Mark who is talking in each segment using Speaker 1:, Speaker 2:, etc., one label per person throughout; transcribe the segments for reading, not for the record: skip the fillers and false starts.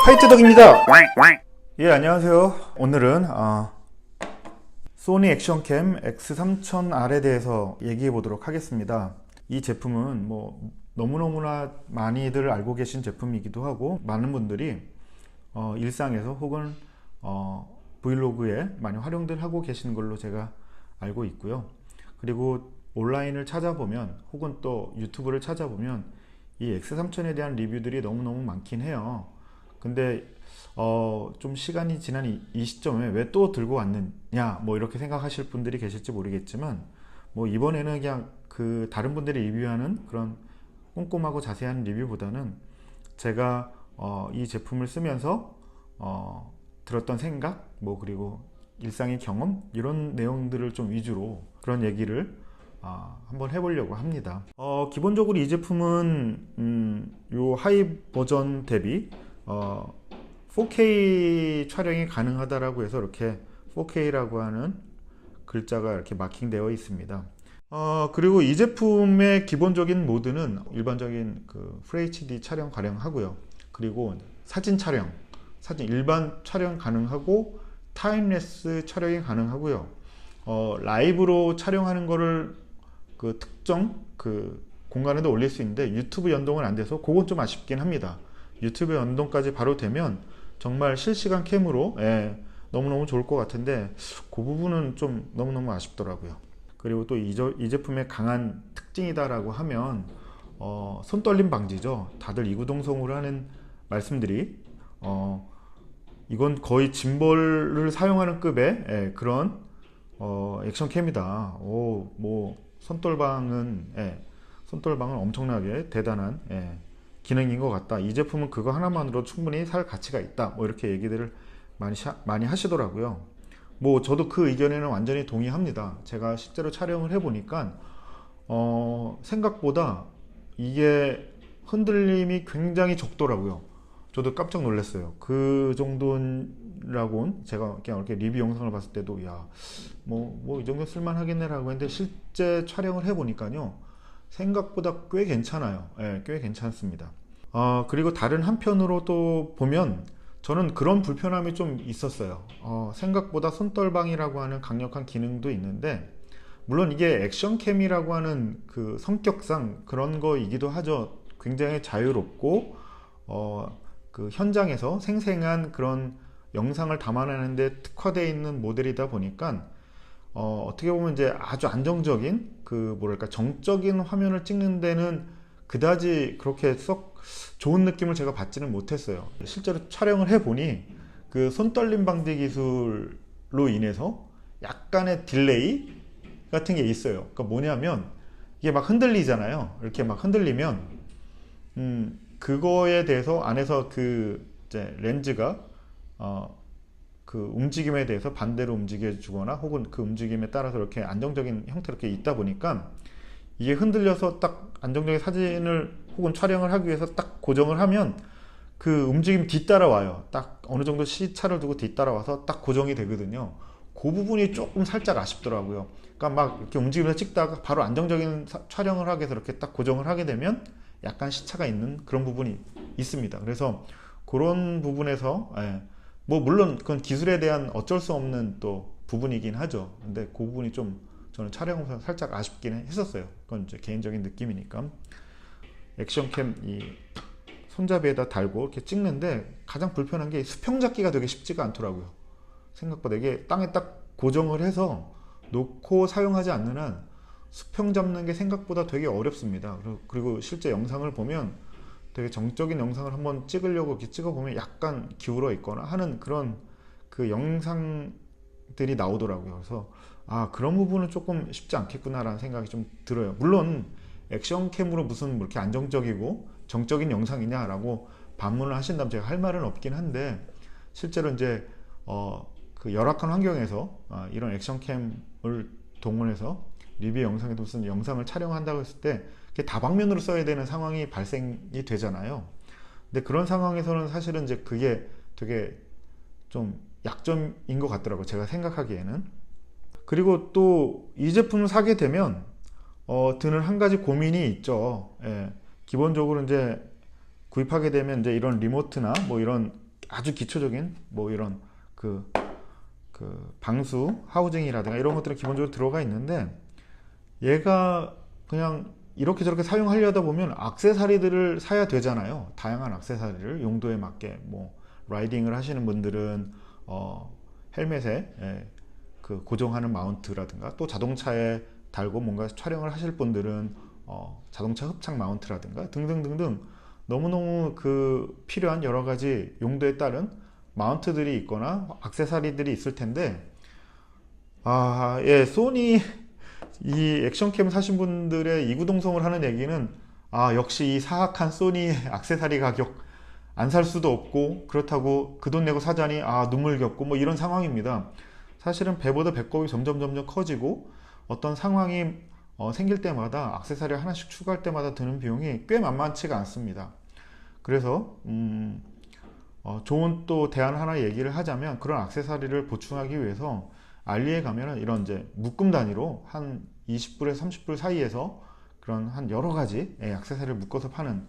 Speaker 1: 화이트덕입니다. 예, 안녕하세요. 오늘은 소니 액션캠 X3000R에 대해서 얘기해 보도록 하겠습니다. 이 제품은 뭐 너무너무나 많이들 알고 계신 제품이기도 하고, 많은 분들이 일상에서 혹은 브이로그에 많이 활용들 하고 계신 걸로 제가 알고 있고요. 그리고 온라인을 찾아보면 혹은 또 유튜브를 찾아보면 이 X3000에 대한 리뷰들이 너무너무 많긴 해요. 근데 좀 시간이 지난 이 시점에 왜 또 들고 왔느냐 뭐 이렇게 생각하실 분들이 계실지 모르겠지만, 뭐 이번에는 그냥 그 다른 분들이 리뷰하는 그런 꼼꼼하고 자세한 리뷰보다는 제가 이 제품을 쓰면서 들었던 생각, 뭐 그리고 일상의 경험, 이런 내용들을 좀 위주로 그런 얘기를 한번 해보려고 합니다. 기본적으로 이 제품은 요 하이 버전 대비 4K 촬영이 가능하다라고 해서 이렇게 4K라고 하는 글자가 이렇게 마킹되어 있습니다. 그리고 이 제품의 기본적인 모드는 일반적인 그 FHD 촬영 가능하고요. 그리고 사진 촬영, 일반 촬영 가능하고 타임랩스 촬영이 가능하고요. 라이브로 촬영하는 거를 그 특정 그 공간에도 올릴 수 있는데 유튜브 연동은 안 돼서 그건 좀 아쉽긴 합니다. 유튜브 연동까지 바로 되면 정말 실시간 캠으로 너무너무 좋을 것 같은데, 그 부분은 좀 너무너무 아쉽더라고요. 그리고 또 이 제품의 강한 특징이다라고 하면 손떨림 방지죠. 다들 이구동성으로 하는 말씀들이 이건 거의 짐벌을 사용하는 급의 그런 액션캠이다. 뭐 손떨방은 엄청나게 대단한 기능인 것 같다. 이 제품은 그거 하나만으로 충분히 살 가치가 있다. 뭐 이렇게 얘기들을 많이 하시더라고요. 뭐 저도 그 의견에는 완전히 동의합니다. 제가 실제로 촬영을 해보니까 생각보다 이게 흔들림이 굉장히 적더라고요. 저도 깜짝 놀랐어요. 그 정도라고는 제가 그냥 이렇게 리뷰 영상을 봤을 때도 뭐 이 정도 쓸만하겠네라고 했는데, 실제 촬영을 해보니까요, 생각보다 꽤 괜찮아요. 꽤 괜찮습니다. 그리고 다른 한편으로 또 보면 저는 그런 불편함이 좀 있었어요. 생각보다 손떨방이라고 하는 강력한 기능도 있는데, 물론 이게 액션캠이라고 하는 그 성격상 그런 거이기도 하죠. 굉장히 자유롭고 그 현장에서 생생한 그런 영상을 담아내는데 특화되어 있는 모델이다 보니까 어떻게 보면 이제 아주 안정적인 그 뭐랄까 정적인 화면을 찍는 데는 그다지 그렇게 썩 좋은 느낌을 제가 받지는 못했어요. 실제로 촬영을 해보니 그 손떨림 방지 기술로 인해서 약간의 딜레이 같은 게 있어요. 그러니까 뭐냐면 이게 막 흔들리잖아요. 이렇게 막 흔들리면 그거에 대해서 안에서 그 이제 렌즈가 그 움직임에 대해서 반대로 움직여 주거나 혹은 그 움직임에 따라서 이렇게 안정적인 형태로 이렇게 있다 보니까 이게 흔들려서 딱 안정적인 사진을 혹은 촬영을 하기 위해서 딱 고정을 하면 그 움직임이 뒤따라와요. 딱 어느 정도 시차를 두고 뒤따라와서 딱 고정이 되거든요. 그 부분이 조금 살짝 아쉽더라고요. 그러니까 막 이렇게 움직이면서 찍다가 바로 안정적인 촬영을 하기 위해서 이렇게 딱 고정을 하게 되면 약간 시차가 있는 그런 부분이 있습니다. 그래서 그런 부분에서 뭐 물론 그건 기술에 대한 어쩔 수 없는 또 부분이긴 하죠. 근데 그 부분이 좀 저는 촬영하면서 살짝 아쉽긴 했었어요. 그건 이제 개인적인 느낌이니까. 액션캠 이 손잡이에다 달고 이렇게 찍는데 가장 불편한 게 수평 잡기가 되게 쉽지가 않더라고요. 생각보다 이게 땅에 딱 고정을 해서 놓고 사용하지 않는 한 수평 잡는 게 생각보다 되게 어렵습니다. 그리고 실제 영상을 보면 되게 정적인 영상을 한번 찍으려고 이렇게 찍어보면 약간 기울어 있거나 하는 그런 그 영상들이 나오더라고요. 그래서 그런 부분은 조금 쉽지 않겠구나라는 생각이 좀 들어요. 물론 액션캠으로 무슨 뭐 이렇게 안정적이고 정적인 영상이냐라고 반문을 하신다면 제가 할 말은 없긴 한데, 실제로 이제 그 열악한 환경에서 이런 액션캠을 동원해서 리뷰 영상에도 무슨 영상을 촬영한다고 했을 때 다방면으로 써야 되는 상황이 발생이 되잖아요. 근데 그런 상황에서는 사실은 이제 그게 되게 좀 약점인 것 같더라고요. 제가 생각하기에는. 그리고 또 이 제품을 사게 되면 드는 한 가지 고민이 있죠. 기본적으로 이제 구입하게 되면 이제 이런 리모트나 뭐 이런 아주 기초적인 뭐 이런 그 방수, 하우징이라든가 이런 것들은 기본적으로 들어가 있는데, 얘가 그냥 이렇게 저렇게 사용하려다 보면 액세서리들을 사야 되잖아요. 다양한 액세서리를 용도에 맞게. 뭐 라이딩을 하시는 분들은 헬멧에 그 고정하는 마운트라든가, 또 자동차에 달고 뭔가 촬영을 하실 분들은 자동차 흡착 마운트라든가 등등등등 너무너무 그 필요한 여러 가지 용도에 따른 마운트들이 있거나 액세서리들이 있을 텐데, 예, 소니 이 액션캠 사신 분들의 이구동성을 하는 얘기는, 역시 이 사악한 소니의 액세서리 가격 안 살 수도 없고, 그렇다고 그 돈 내고 사자니 눈물 겪고 뭐 이런 상황입니다. 사실은 배보다 배꼽이 점점 커지고, 어떤 상황이 생길 때마다 액세서리 하나씩 추가할 때마다 드는 비용이 꽤 만만치가 않습니다. 그래서 좋은 또 대안 하나 얘기를 하자면, 그런 액세서리를 보충하기 위해서 알리에 가면은 이런 이제 묶음 단위로 한 20불에서 30불 사이에서 그런 한 여러 가지 액세서리를 묶어서 파는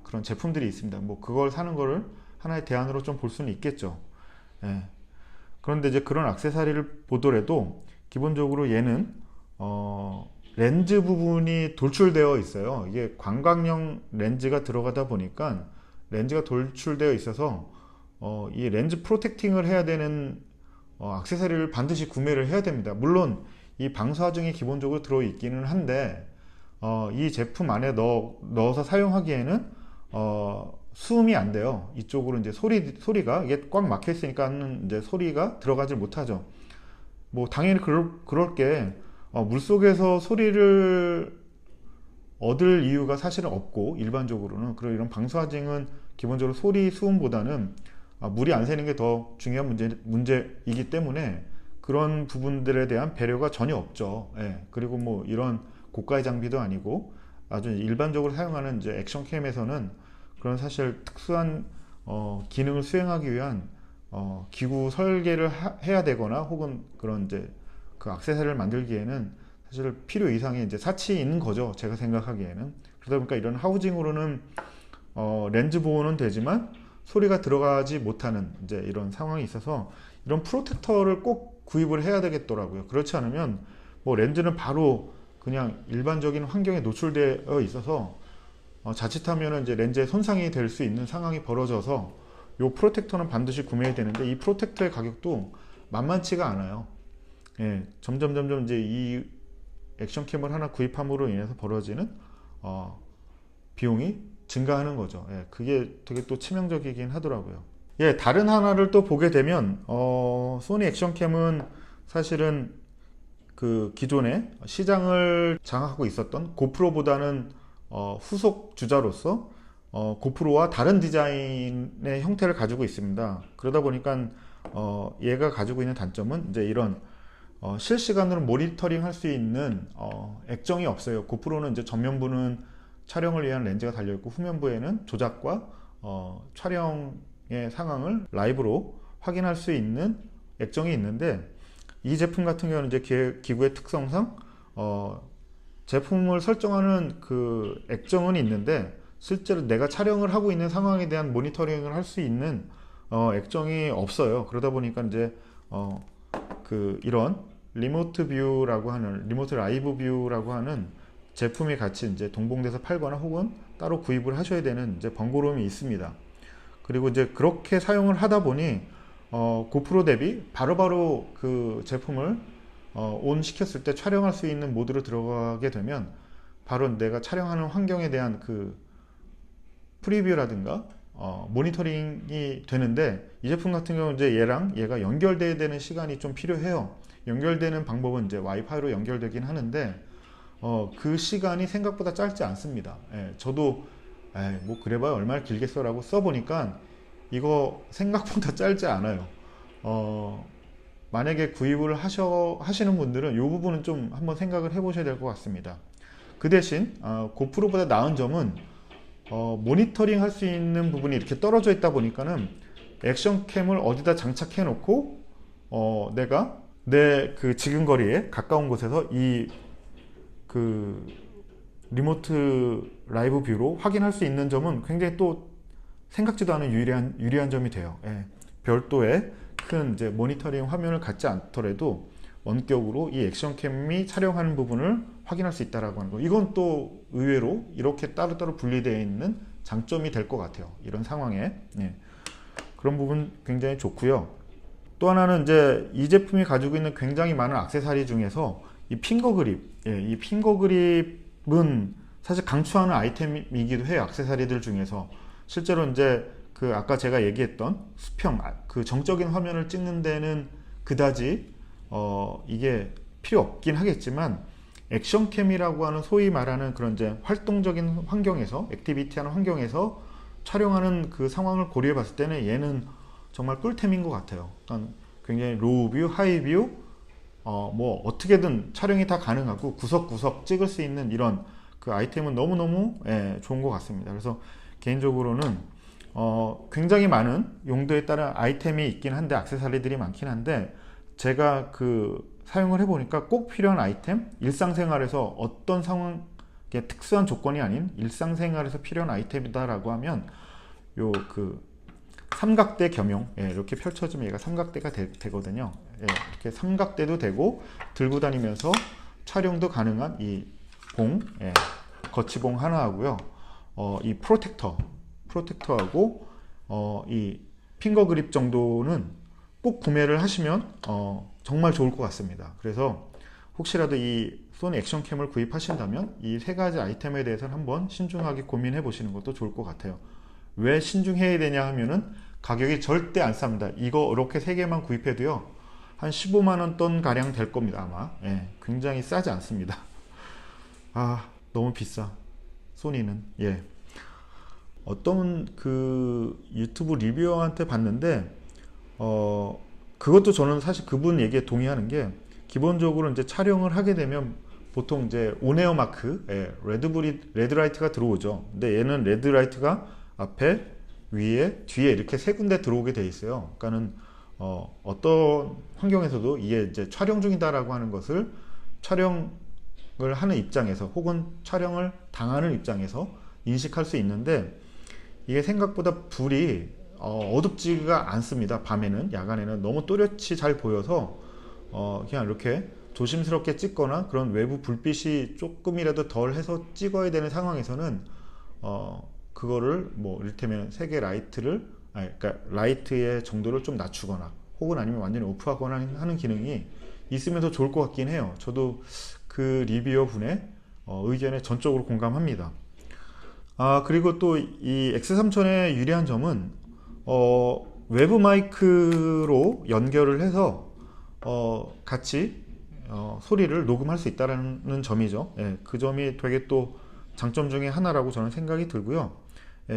Speaker 1: 그런 제품들이 있습니다. 뭐 그걸 사는 거를 하나의 대안으로 좀 볼 수는 있겠죠. 그런데 이제 그런 액세서리를 보더라도 기본적으로 얘는 렌즈 부분이 돌출되어 있어요. 이게 광각형 렌즈가 들어가다 보니까 렌즈가 돌출되어 있어서 이 렌즈 프로텍팅을 해야 되는 액세서리를 반드시 구매를 해야 됩니다. 물론 이 방수 하중이 기본적으로 들어있기는 한데, 이 제품 안에 넣어서 사용하기에는 수음이 안 돼요. 이쪽으로 이제 소리가 이게 꽉 막혀 있으니까는 이제 소리가 들어가질 못하죠. 뭐 당연히 그럴 게 물속에서 소리를 얻을 이유가 사실은 없고, 일반적으로는. 그리고 이런 방수 하중은 기본적으로 소리 수음보다는 물이 안 새는 게 더 중요한 문제이기 때문에 그런 부분들에 대한 배려가 전혀 없죠. 그리고 뭐 이런 고가의 장비도 아니고 아주 일반적으로 사용하는 이제 액션캠에서는 그런 사실 특수한 기능을 수행하기 위한 기구 설계를 해야 되거나, 혹은 그런 이제 그 액세서리를 만들기에는 사실 필요 이상의 이제 사치 있는 거죠. 제가 생각하기에는. 그러다 보니까 이런 하우징으로는 렌즈 보호는 되지만 소리가 들어가지 못하는 이제 이런 상황이 있어서, 이런 프로텍터를 꼭 구입을 해야 되겠더라고요. 그렇지 않으면 뭐 렌즈는 바로 그냥 일반적인 환경에 노출되어 있어서 자칫하면 이제 렌즈에 손상이 될 수 있는 상황이 벌어져서, 이 프로텍터는 반드시 구매해야 되는데, 이 프로텍터의 가격도 만만치가 않아요. 점점 이제 이 액션캠을 하나 구입함으로 인해서 벌어지는 비용이 증가하는 거죠. 그게 되게 또 치명적이긴 하더라고요. 다른 하나를 또 보게 되면 소니 액션캠은 사실은 그 기존에 시장을 장악하고 있었던 고프로보다는 후속 주자로서 고프로와 다른 디자인의 형태를 가지고 있습니다. 그러다 보니까 얘가 가지고 있는 단점은 이제 이런 실시간으로 모니터링 할 수 있는 액정이 없어요. 고프로는 이제 전면부는 촬영을 위한 렌즈가 달려있고, 후면부에는 조작과 촬영의 상황을 라이브로 확인할 수 있는 액정이 있는데, 이 제품 같은 경우는 이제 기구의 특성상 제품을 설정하는 그 액정은 있는데, 실제로 내가 촬영을 하고 있는 상황에 대한 모니터링을 할 수 있는 액정이 없어요. 그러다 보니까 이제 이런 리모트 뷰라고 하는, 리모트 라이브 뷰라고 하는 제품이 같이 이제 동봉돼서 팔거나 혹은 따로 구입을 하셔야 되는 이제 번거로움이 있습니다. 그리고 이제 그렇게 사용을 하다 보니 고프로 대비 바로바로 그 제품을 온 시켰을 때 촬영할 수 있는 모드로 들어가게 되면 바로 내가 촬영하는 환경에 대한 그 프리뷰라든가 모니터링이 되는데, 이 제품 같은 경우는 이제 얘가 연결돼야 되는 시간이 좀 필요해요. 연결되는 방법은 이제 와이파이로 연결되긴 하는데 그 시간이 생각보다 짧지 않습니다. 저도 뭐 그래봐야 얼마나 길겠어 라고 써보니까 이거 생각보다 짧지 않아요. 만약에 구입을 하시는 분들은 이 부분은 좀 한번 생각을 해보셔야 될 것 같습니다. 그 대신 고프로보다 나은 점은 모니터링 할 수 있는 부분이 이렇게 떨어져 있다 보니까는 액션캠을 어디다 장착해 놓고 내가 내 그 지근거리에 가까운 곳에서 이 그 리모트 라이브 뷰로 확인할 수 있는 점은 굉장히 또 생각지도 않은 유리한 점이 돼요. 예. 별도의 큰 이제 모니터링 화면을 갖지 않더라도 원격으로 이 액션캠이 촬영하는 부분을 확인할 수 있다라고 하는 거. 이건 또 의외로 이렇게 따로따로 분리되어 있는 장점이 될 것 같아요. 이런 상황에. 예. 그런 부분 굉장히 좋고요. 또 하나는 이제 이 제품이 가지고 있는 굉장히 많은 액세서리 중에서 이 핑거 그립. 예, 이 핑거 그립은 사실 강추하는 아이템이기도 해요. 액세서리들 중에서. 실제로 이제 그 아까 제가 얘기했던 수평, 그 정적인 화면을 찍는 데는 그다지 이게 필요 없긴 하겠지만 액션캠이라고 하는 소위 말하는 그런 이제 활동적인 환경에서 액티비티하는 환경에서 촬영하는 그 상황을 고려해 봤을 때는 얘는 정말 꿀템인 것 같아요. 그러니까 굉장히 로우 뷰, 하이 뷰, 뭐 어떻게든 촬영이 다 가능하고 구석구석 찍을 수 있는 이런 그 아이템은 너무너무 좋은 것 같습니다. 그래서 개인적으로는 굉장히 많은 용도에 따른 아이템이 있긴 한데 액세서리들이 많긴 한데 제가 그 사용을 해보니까 꼭 필요한 아이템, 일상생활에서 어떤 상황, 특수한 조건이 아닌 일상생활에서 필요한 아이템이다라고 하면 요 그 삼각대 겸용, 이렇게 펼쳐지면 얘가 삼각대가 되거든요. 이렇게 삼각대도 되고 들고 다니면서 촬영도 가능한 이 봉, 거치봉 하나 하고요. 이 프로텍터하고 이 핑거 그립 정도는 꼭 구매를 하시면 정말 좋을 것 같습니다. 그래서 혹시라도 이 소니 액션캠을 구입하신다면 이 세 가지 아이템에 대해서는 한번 신중하게 고민해 보시는 것도 좋을 것 같아요. 왜 신중해야 되냐 하면은 가격이 절대 안 쌉니다. 이거 이렇게 세 개만 구입해도요 한 15만원 돈 가량 될 겁니다. 아마 굉장히 싸지 않습니다. 너무 비싸 소니는. 어떤 그 유튜브 리뷰어한테 봤는데 그것도 저는 사실 그분 얘기에 동의하는 게 기본적으로 이제 촬영을 하게 되면 보통 이제 온에어 마크, 레드라이트가 들어오죠. 근데 얘는 레드라이트가 앞에, 위에, 뒤에 이렇게 세 군데 들어오게 돼 있어요. 그러니까는 어떤 환경에서도 이게 이제 촬영 중이다라고 하는 것을 촬영을 하는 입장에서 혹은 촬영을 당하는 입장에서 인식할 수 있는데 이게 생각보다 불이 어둡지가 않습니다. 밤에는, 야간에는 너무 또렷이 잘 보여서 그냥 이렇게 조심스럽게 찍거나 그런 외부 불빛이 조금이라도 덜 해서 찍어야 되는 상황에서는 그거를 뭐 이를테면 색의 라이트를 그러니까 라이트의 정도를 좀 낮추거나 혹은 아니면 완전히 오프하거나 하는 기능이 있으면 더 좋을 것 같긴 해요. 저도 그 리뷰어 분의 의견에 전적으로 공감합니다. 그리고 또 이 X3000의 유리한 점은 외부 마이크로 연결을 해서 같이 소리를 녹음할 수 있다는 점이죠. 그 점이 되게 또 장점 중에 하나라고 저는 생각이 들고요.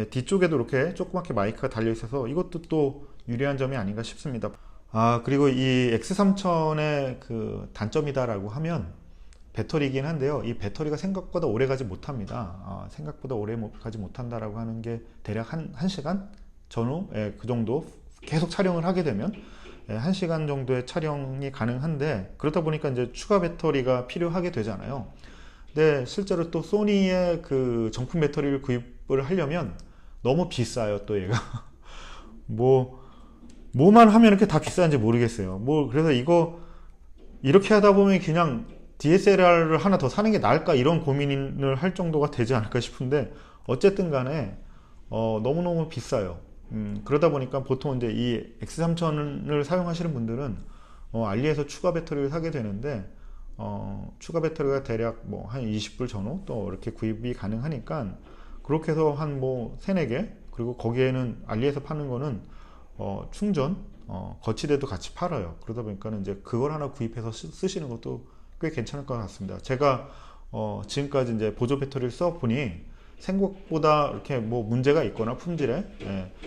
Speaker 1: 뒤쪽에도 이렇게 조그맣게 마이크가 달려 있어서 이것도 또 유리한 점이 아닌가 싶습니다. 그리고 이 X3000의 그 단점이다라고 하면 배터리이긴 한데요. 이 배터리가 생각보다 오래 가지 못합니다. 생각보다 오래 가지 못한다라고 하는 게 대략 1시간 전후 그 정도 계속 촬영을 하게 되면 1시간 정도의 촬영이 가능한데 그렇다 보니까 이제 추가 배터리가 필요하게 되잖아요. 근데 실제로 또 소니의 그 정품 배터리를 구입을 하려면 너무 비싸요. 또 얘가 뭐만 하면 이렇게 다 비싼지 모르겠어요. 그래서 이거 이렇게 하다 보면 그냥 DSLR을 하나 더 사는 게 나을까 이런 고민을 할 정도가 되지 않을까 싶은데 어쨌든 간에 너무너무 비싸요. 그러다 보니까 보통 이제 이 X3000을 사용하시는 분들은 알리에서 추가 배터리를 사게 되는데 추가 배터리가 대략 뭐 한 20불 전후 또 이렇게 구입이 가능하니까 그렇게 해서 한 뭐 3, 4개 그리고 거기에는 알리에서 파는 거는 충전 거치대도 같이 팔아요. 그러다 보니까 이제 그걸 하나 구입해서 쓰시는 것도 꽤 괜찮을 것 같습니다. 제가 지금까지 이제 보조 배터리를 써보니 생각보다 이렇게 뭐 문제가 있거나 품질에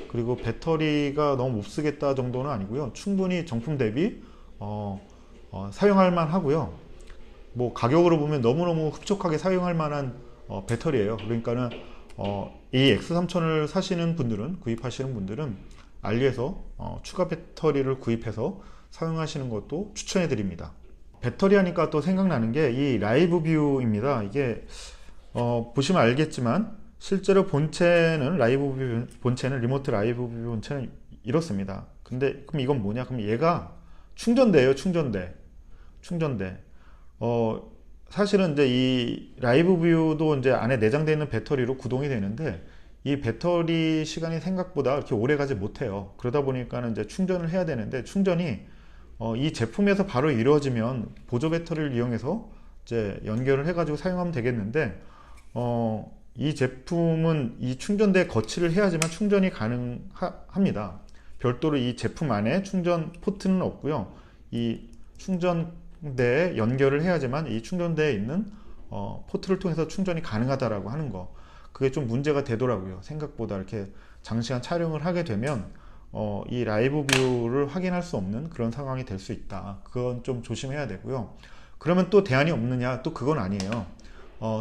Speaker 1: 그리고 배터리가 너무 못 쓰겠다 정도는 아니고요. 충분히 정품 대비 사용할 만 하고요. 뭐 가격으로 보면 너무너무 흡족하게 사용할 만한 배터리예요. 그러니까는 이 X3000을 사시는 분들은 구입하시는 분들은 알리에서 추가 배터리를 구입해서 사용하시는 것도 추천해 드립니다. 배터리 하니까 또 생각나는 게 이 라이브 뷰입니다. 이게 보시면 알겠지만 실제로 본체는 본체는 리모트 라이브 뷰 본체는 이렇습니다. 근데 그럼 이건 뭐냐? 그럼 얘가 충전대예요, 충전대. 사실은 이제 이 라이브 뷰도 이제 안에 내장되어 있는 배터리로 구동이 되는데 이 배터리 시간이 생각보다 이렇게 오래 가지 못해요. 그러다 보니까는 이제 충전을 해야 되는데 충전이 이 제품에서 바로 이루어지면 보조 배터리를 이용해서 이제 연결을 해가지고 사용하면 되겠는데 이 제품은 이 충전대에 거치를 해야지만 충전이 가능합니다. 별도로 이 제품 안에 충전 포트는 없고요. 이 충전대에 연결을 해야지만 이 충전대에 있는 포트를 통해서 충전이 가능하다라고 하는 거. 그게 좀 문제가 되더라고요. 생각보다 이렇게 장시간 촬영을 하게 되면 이 라이브 뷰를 확인할 수 없는 그런 상황이 될 수 있다. 그건 좀 조심해야 되고요. 그러면 또 대안이 없느냐? 또 그건 아니에요.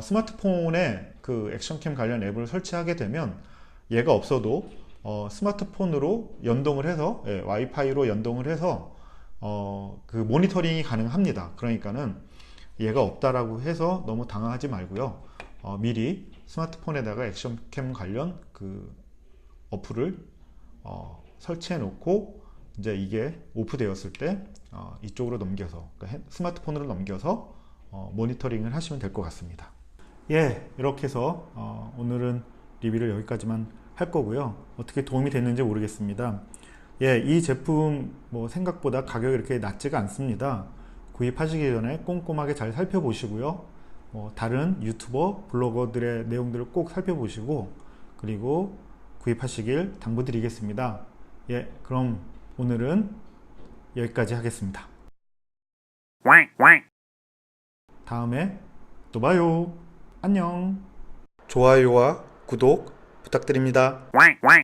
Speaker 1: 스마트폰에 그 액션캠 관련 앱을 설치하게 되면 얘가 없어도 스마트폰으로 연동을 해서 와이파이로 연동을 해서 그 모니터링이 가능합니다. 그러니까는 얘가 없다라고 해서 너무 당황하지 말고요. 미리 스마트폰에다가 액션캠 관련 그 어플을 설치해 놓고 이제 이게 오프되었을 때 이쪽으로 넘겨서 그러니까 스마트폰으로 넘겨서 모니터링을 하시면 될 것 같습니다. 예, 이렇게 해서 오늘은 리뷰를 여기까지만 할 거고요. 어떻게 도움이 됐는지 모르겠습니다. 예, 이 제품 뭐 생각보다 가격이 이렇게 낮지가 않습니다. 구입하시기 전에 꼼꼼하게 잘 살펴보시고요. 다른 유튜버, 블로거들의 내용들을 꼭 살펴보시고 그리고 구입하시길 당부드리겠습니다. 예, 그럼 오늘은 여기까지 하겠습니다. 다음에 또 봐요. 안녕. 좋아요와 구독 부탁드립니다.